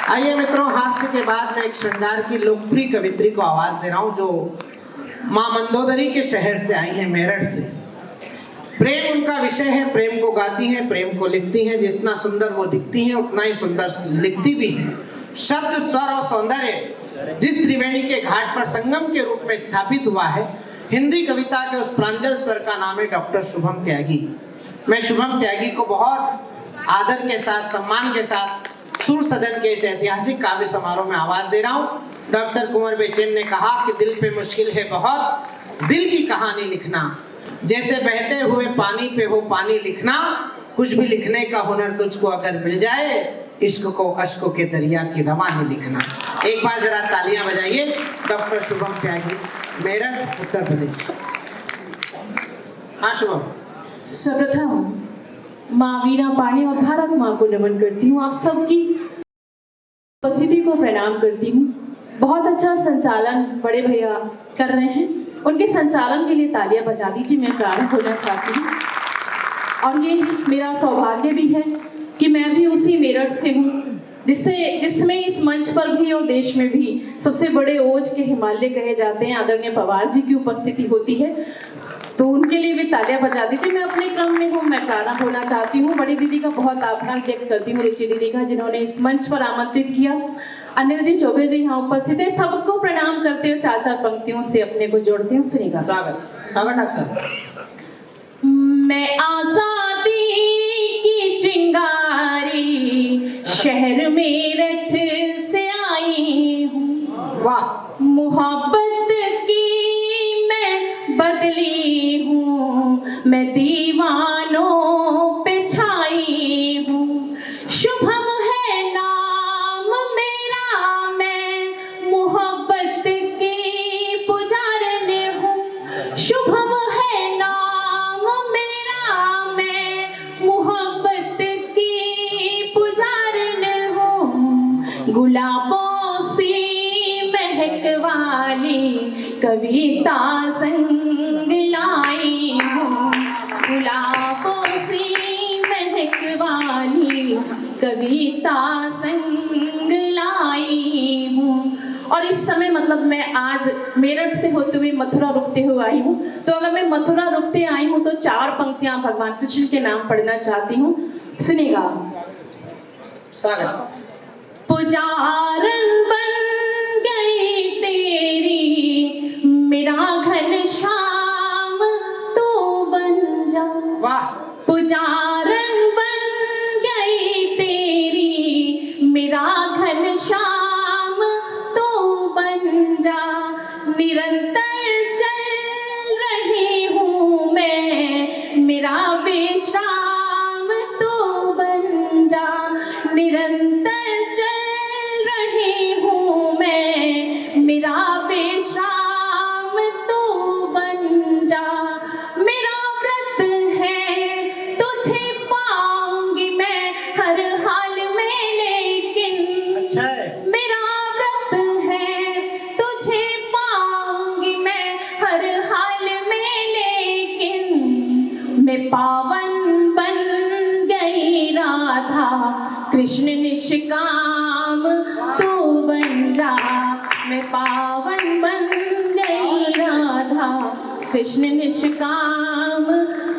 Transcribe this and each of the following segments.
आइए मित्रों, हास्य के बाद मैं एक श्रृंगार की लोकप्रिय कवित्री को आवाज दे रहा हूं जो मां मंदोदरी के शहर से आई हैं, मेरठ से। प्रेम उनका विषय है, प्रेम को गाती हैं, प्रेम को लिखती हैं। जितना सुंदर वो दिखती हैं उतना ही सुंदर लिखती भी हैं। शब्द, स्वर और सौंदर्य जिस त्रिवेणी के घाट पर संगम के रूप में स्थापित हुआ है, हिंदी कविता के उस प्रांजल स्वर का नाम है डॉक्टर शुभम त्यागी। मैं शुभम त्यागी को बहुत आदर के साथ, सम्मान के साथ सुर सदन के इस ऐतिहासिक काव्य समारोह में आवाज दे रहा हूँ। डॉक्टर कुंवर बेचैन ने कहा कि दिल पे मुश्किल है बहुत दिल की कहानी लिखना, जैसे बहते हुए पानी पे हो पानी लिखना। कुछ भी लिखने का हुनर तुझको अगर मिल जाए, इश्क को अश्कों के दरिया की रवानी लिखना। एक बार जरा तालियां बजाइए। डॉक्टर शुभम त्यागी, मेरठ, उत्तर प्रदेश। हाँ शुभम। सर्वप्रथम माँ वीणा पाणी और भारत माँ को नमन करती हूँ। आप सबकी उपस्थिति को प्रणाम करती हूँ। बहुत अच्छा संचालन बड़े भैया कर रहे हैं, उनके संचालन के लिए तालियां बजा दीजिए। मैं प्रारंभ होना चाहती हूँ और ये मेरा सौभाग्य भी है कि मैं भी उसी मेरठ से हूँ जिसमें इस मंच पर भी और देश में भी सबसे बड़े ओज के हिमालय कहे जाते हैं आदरणीय पवार जी की उपस्थिति होती है, तो उनके लिए भी तालियां बजा दीजिए। मैं अपने क्रम में हूँ, मैं प्रारंभ होना चाहती हूँ। बड़ी दीदी का बहुत आभार व्यक्त करती हूँ, रुचि दीदी का, जिन्होंने इस मंच पर आमंत्रित किया। अनिल जी, चौबे जी यहाँ उपस्थित है। सबको प्रणाम करते हुए चार चार पंक्तियों से अपने को जोड़ती हूँ। सुनिएगा। स्वागत अक्सर। मैं आजादी की चिंगारी शहर मेरठ से आई हूँ। वाह। मोहब्बत की मैं बदली हूँ, मैं दीवानों पे छाई हूँ। शुभम है नाम मेरा, मैं मोहब्बत की पुजारन हूँ। शुभम है नाम मेरा, मैं मोहब्बत की पुजारन हूँ। गुलाबों सी महक वाली कविता संग लाई हूँ। गुलाबों सी महक वाली कविता संग लाई हूँ। और इस समय मतलब मैं आज मेरठ से होते हुए मथुरा रुकते हुए आई हूँ, तो अगर मैं मथुरा रुकते आई हूँ तो चार पंक्तियां भगवान कृष्ण के नाम पढ़ना चाहती हूँ। सुनिएगा। पुजारन बन गई तेरी मेरा घनश्याम तू बन जा। वाह। पुजारन बन गई तेरी मेरा घनश्याम तू बन जा। निरंतर चल रही हूँ मैं, मेरा विश्राम तू बन जा। निरंतर चल रही हूँ मैं, मेरा विश्राम तू बन जा। मेरा व्रत है तुझे पाऊंगी मैं हर हाल में, लेकिन अच्छा है। मेरा व्रत है तुझे पाऊंगी मैं हर हाल में, लेकिन मैं पावन बन गई राधा कृष्ण निष्काम तू बन जा। मैं पावन बन गई राधा कृष्ण निष्काम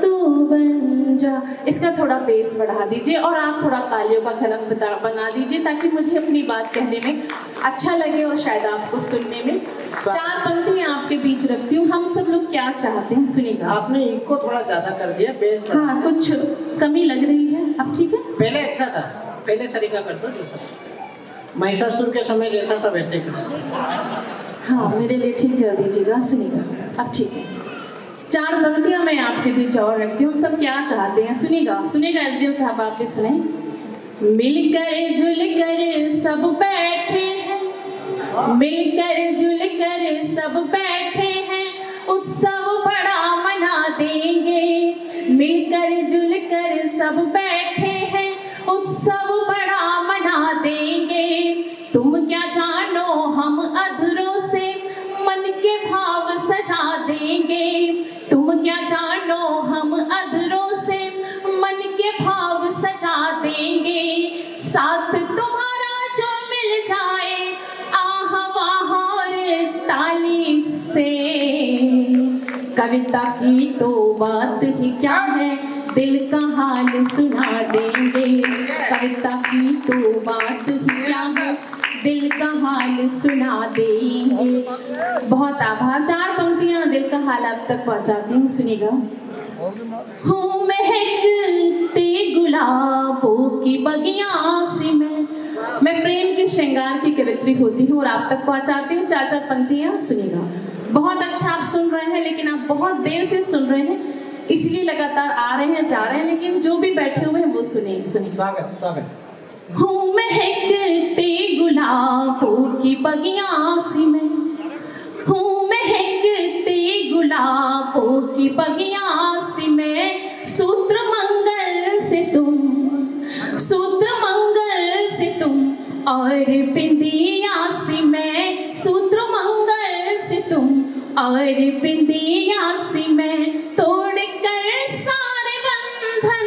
तू बन जा। इसका थोड़ा बेस बढ़ा दीजिए और आप थोड़ा तालियों का घनक बना दीजिए ताकि मुझे अपनी बात कहने में अच्छा लगे और शायद आपको सुनने में। चार पंक्तियां आपके बीच रखती हूँ। हम सब लोग क्या चाहते हैं, सुनिएगा। आपने इको थोड़ा ज्यादा कर दिया, बेस। हाँ, कुछ कमी लग रही है। अब ठीक है? पहले अच्छा था, पहले सरीका कर दो जैसा महिषासुर के समय जैसा था वैसे ही कर। हाँ, मेरे लिए ठीक कर दीजिएगा। सुनिएगा। अब ठीक है। चार पंक्तियां मैं आपके बीच और रखती हूँ। सब क्या चाहते हैं, सुनिएगा। सुनिएगा एसडीएम साहब, आप भी सुने। मिलकर जुलकर सब बैठे हैं, मिलकर जुलकर सब बैठे हैं, उत्सव बड़ा मना देंगे। मिलकर जुलकर सब बैठे हैं, उत्सव बड़ा मना देंगे। तुम क्या जानो हम अधरों से मन के भाव सजा देंगे। तुम क्या जानो हम अधरों से मन के भाव सजा देंगे। साथ तुम्हारा जो मिल ताली से। कविता की तो बात ही क्या है, दिल का हाल सुना देंगे। कविता की तो बात ही क्या है, दिल का हाल सुना देंगे। बहुत आभार। 4 पंक्तियां दिल का हाल आप तक पहुंचाती हूँ, सुनिएगा। हूँ महकती गुलाबों की बगिया सी मैं प्रेम के श्रृंगार की कवित्री होती हूँ और आप तक पहुंचाती हूँ 4 पंक्तियां, सुनिएगा। बहुत अच्छा आप सुन रहे हैं, लेकिन आप बहुत देर से सुन रहे हैं, इसलिए लगातार आ रहे हैं जा रहे हैं, लेकिन जो भी बैठे हुए हैं वो सुनिए। स्वागत। हूँ महकती गुलाबों की बगिया सी हूँ महकती गुलाबों की बगिया सी मैं। सूत्र मंगल से तुम और बिंदिया सी मैं। सूत्र मंगल से तुम और बिंदिया सी मैं। तोड़ कर सारे बंधन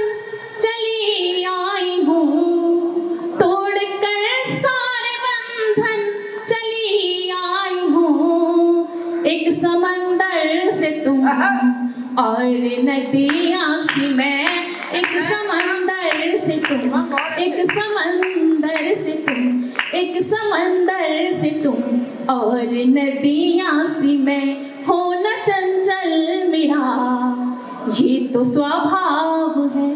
चली आई हूँ। तोड़ कर सारे बंधन चली आई हूँ। एक समंदर से तुम और नदियाँ सी मैं। एक समंदर से तुम, एक समंदर से तुम, एक समंदर से तुम और नदियाँ सी मैं। हो न चंचल मेरा ये तो स्वभाव है।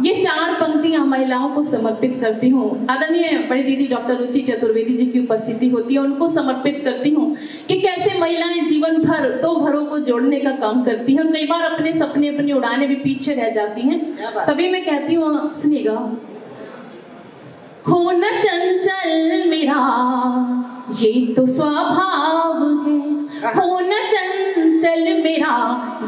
ये 4 पंक्तियां महिलाओं को समर्पित करती हूँ। आदरणीय बड़ी दीदी डॉक्टर रुचि चतुर्वेदी जी की उपस्थिति होती है, उनको समर्पित करती हूँ कि कैसे महिलाएं जीवन भर 2 घरों को जोड़ने का काम करती हैं और कई बार अपने सपने अपनी उड़ाने भी पीछे रह जाती हैं। तभी मैं कहती हूँ, सुनिएगा। हो न चंचल मेरा ये तो स्वभाव है। हो न चंचल मेरा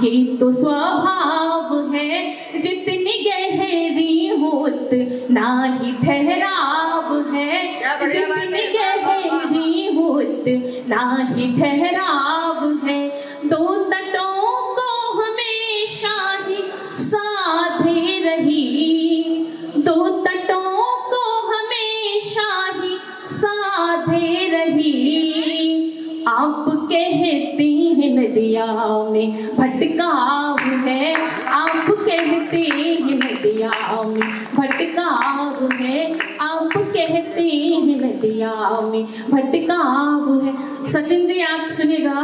ये तो स्वभाव है। जितनी गहरी होत ना ही ठहराव है। जितनी गहरी होत ना ही ठहराव है। 2 तटों को हमेशा ही साधे रही। 2 तटों को हमेशा ही साधे रही। आप कहती हैं नदिया में भटकाव है। आप कहते हैं नदिया में भटकाव है। आप कहते हैं नदिया में भटकाव है। सचिन जी आप सुनिएगा,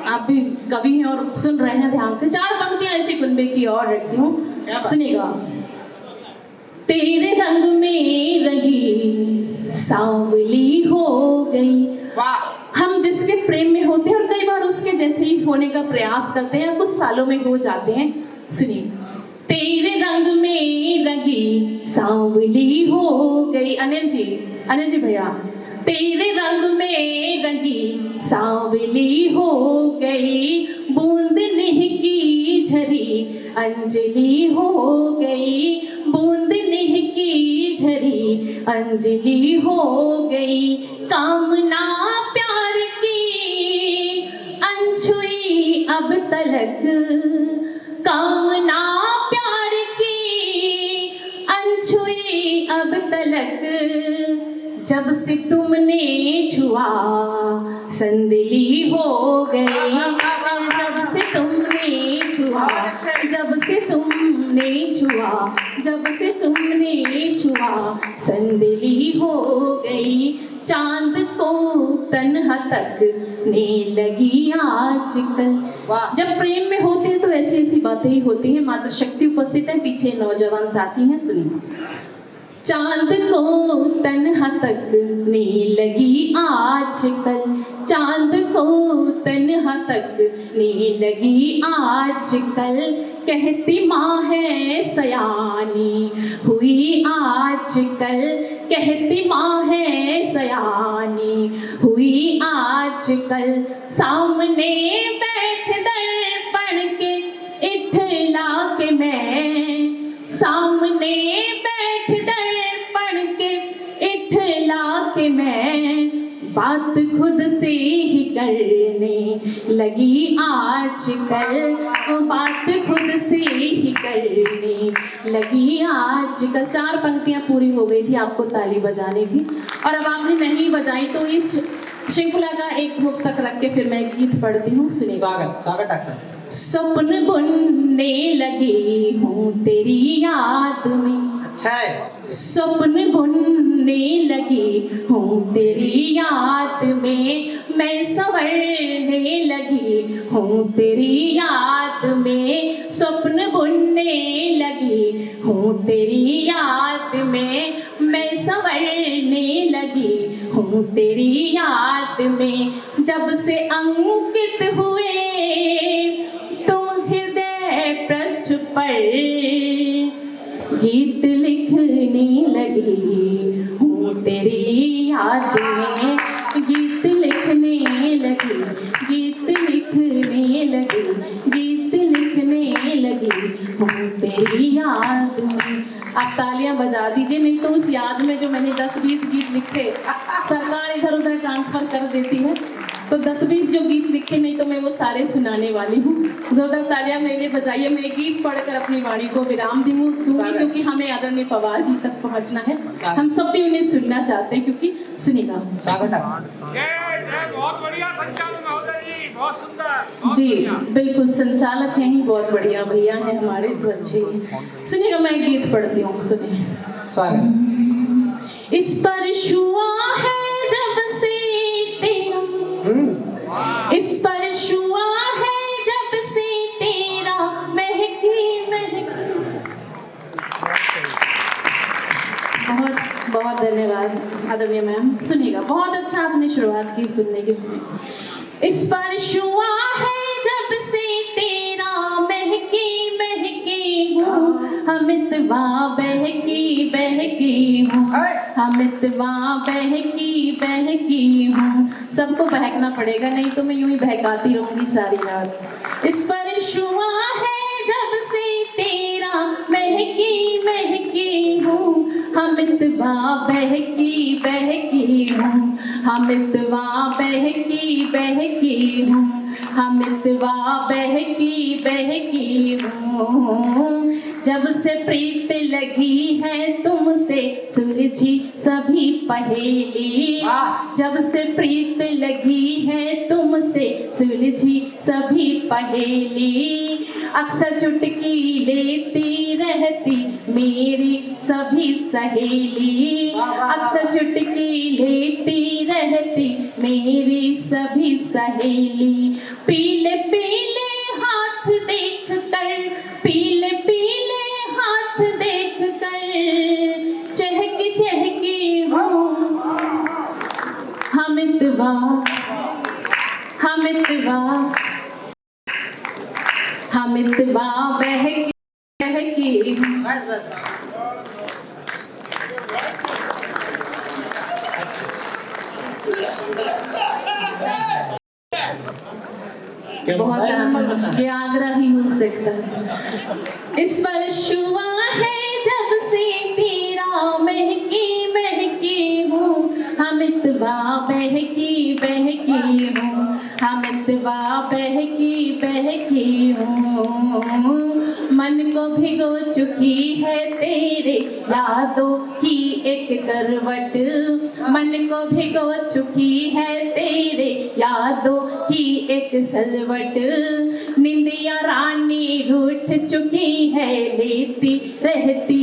आप भी कवि हैं और सुन रहे हैं ध्यान से। 4 पंक्तियां ऐसी कुनबे की और रखती हूँ, सुनिएगा। तेरे रंग में रंगी सांवली हो गई। हम जिसके प्रेम में होते हैं और कई बार उसके जैसे ही होने का प्रयास करते हैं, कुछ सालों में हो जाते हैं। सुनिए। तेरे रंग में रंगी सांवली हो गई। अनिल जी भैया। तेरे रंग में रंगी सांवली हो गई। बूंद निहकी झरी अंजलि हो गई। बूंद निहकी झरी अंजलि हो गई। कामना प्यार की अनछुई अब तलक। कामना प्यार की अनछुई अब तलक। जब से तुमने छुआ संदली हो गई। जब से तुमने छुआ, जब से तुमने छुआ, जब से तुमने छुआ संदली हो गई। चांद को तन्हा तक ने लगी आजकल। जब प्रेम में होते हैं तो ऐसी ऐसी बातें ही होती हैं। माता शक्ति उपस्थित है, पीछे नौजवान साथी हैं, सुनिए। चांद को तन्हा तक ने लगी आजकल। चांद को तन्हा तक ने लगी आजकल। कहती माँ है सयानी हुई आजकल। कहती माँ है सयानी हुई आजकल। सामने बैठ दर्पण के इठला के मैं। सामने बैठ दर्पण के इठला के मैं। बात खुद से ही करने लगी आजकल। बात खुद से ही करने लगी आजकल। 4 पंक्तियां पूरी हो गई थी, आपको ताली बजानी थी और अब आपने नहीं बजाई तो इस श्रृंखला का एक मुक्तक रख के फिर मैं एक गीत पढ़ती हूँ, सुनिए। स्वागत स्वागत अक्सर। सपन बुनने लगी हूँ तेरी याद में, अच्छा है। सपन बुनने लगी हूँ तेरी याद में, मैं संवरने लगी हूँ तेरी याद में, स्वप्न बुनने लगी हूँ तेरी याद में, मैं संवरने लगी हूँ तेरी याद में। जब से अंकित हुए तुम हृदय पृष्ठ पर, गीत लिखने लगी हूँ तेरी याद में, गीत लिखने लगी, गीत लिखने लगी, गीत लिखने लगी हूँ तेरी याद में। आप तालियां बजा दीजिए, नहीं तो उस याद में जो मैंने 10-20 गीत लिखे, सरकार इधर उधर ट्रांसफर कर देती है, तो 10-20 जो गीत लिखे नहीं तो मैं वो सारे सुनाने वाली हूँ। जोरदार तालियां मेरे लिए बजाइए। मैं गीत पढ़कर अपनी वाणी को विराम दूंगी क्योंकि हमें आदरणीय पवार जी तक पहुँचना है, हम सब भी उन्हें सुनना चाहते हैं, क्योंकि सुनिएगा। बहुत बढ़िया संचालन महोदय जी, बहुत सुंदर जी बिल्कुल, संचालक हैं ही बहुत बढ़िया भैया हैं हमारे, तो अच्छे। सुनिएगा, मैं गीत पढ़ती हूँ, सुनिए। स्वागत। इस पर छुआ है जब से तेरा, इस पर छुआ है जब से तेरा, महकी महकी। बहुत बहुत धन्यवाद आदरणीय मैम। सुनिएगा, बहुत अच्छा आपने शुरुआत की सुनने की, सुनिए। इस पर छुआ है जब से तेरा, महकी महकी हूँ, हमितवा बहकी बहकी हूँ, हमितवा बहकी बहकी हूँ। सबको बहकना पड़ेगा, नहीं तो मैं यूं ही बहकाती रहूंगी सारी रात। इस पर छुआ है जब से तेरा, महकी महकी हूँ, हमितवा बहकी बहकी हूँ, हमितवा बहकी बहकी हूँ, हमितवा बहकी बहकी हूँ। जब से प्रीत लगी है तुमसे सुलझी सभी पहेली, जब से प्रीत लगी है तुमसे सुलझी सभी पहेली, अक्सर चुटकी लेती रहती मेरी सभी सहेली, अक्सर चुटकी लेती रहती मेरी सभी सहेली। पीले पीले हाथ देख कर, पीले पीले हाथ देख कर, चहकी चहकी हूँ, हमितवा हमितवा हमितवा बहकी बहकी हूँ। बहुत ये आगरा ही हो सकता है। इस पर छुआ है जब से तेरा, महकी महकी हूँ, हमितवा बहकी बहकी हूँ, हमितवा बहकी बहकी हूँ। मन को भिगो चुकी है तेरे यादों की एक करवट, मन को भिगो चुकी है तेरे यादों की एक सलवट, निंदिया रानी रूठ चुकी है लेती रहती,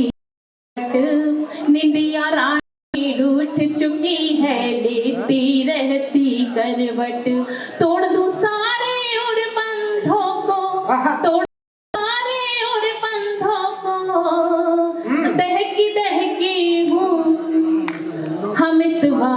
निंदिया रानी रूठ चुकी है लेती रहती करवट। तोड़ दूं सारे और बंधों को, तोड़ सारे और बंधों को, दहकी दहकी हूँ, हमितवा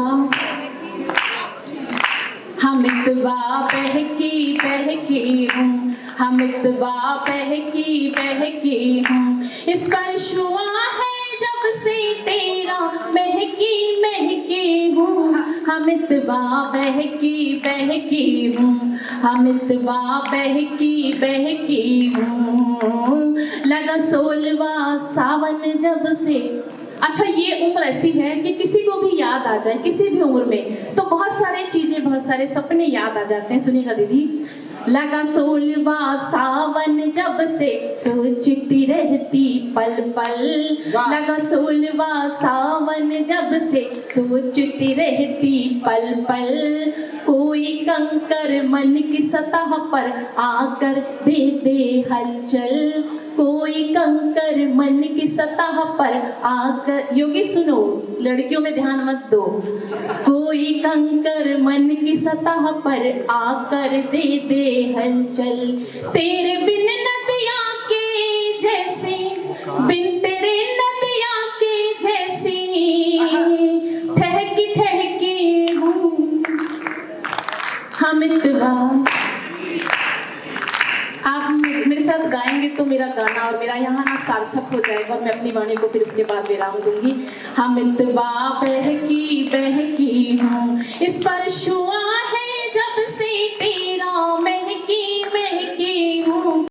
हमितवा बहकी बहकी हूँ, हमितवा बहकी बहकी हूँ। इस पर छुआ है जब से तेरा, महकी महकी हूँ, हमितवा बहकी बहकी हूँ, हमितवा बहकी बहकी हूँ। लगा 16वां सावन जब से। अच्छा, ये उम्र ऐसी है कि किसी को भी याद आ जाए किसी भी उम्र में तो बहुत सारी चीजें, बहुत सारे सपने याद आ जाते हैं। सुनिएगा दीदी, लगा 16वां सावन जब से सोचती रहती पल पल। लगा 16वां सावन जब से सोचती रहती पल पल। कोई कंकर मन की सतह पर आकर दे दे हलचल। कोई कंकर मन की सतह पर आकर, योगी सुनो, लड़कियों में ध्यान मत दो। कोई कंकर मन की सतह पर आकर दे दे हलचल। तेरे बिन नदिया के जैसी, बिन तेरे नदिया के जैसी ठहकी ठहकी हूँ हम इतवा। आप मेरे साथ गाएंगे तो मेरा गाना और मेरा यहाँ ना सार्थक हो जाएगा और मैं अपनी वाणी को फिर इसके बाद विराम दूंगी। हम इतवा बहकी हूँ, इस पर छुआ है जब से तेरा, महकी महकी हूँ।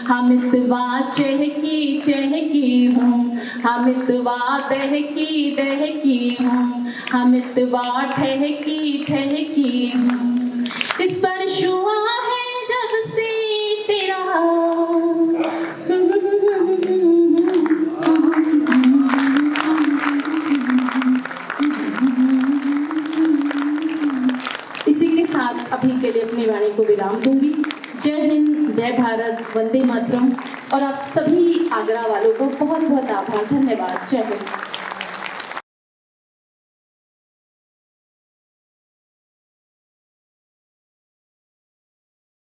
हम इतवा चहकी चहकी हूँ, हम इतवा दहकी दहकी हूँ, हम इतवा ठहकी ठहकी हूँ। इस पर छुआ है जब से तेरा। इसी के साथ अभी के लिए अपनी वाणी को विराम दूंगी। जय हिंद, जय भारत, वंदे मातरम। और आप सभी आगरा वालों को बहुत बहुत आभार, धन्यवाद। जय हिंद।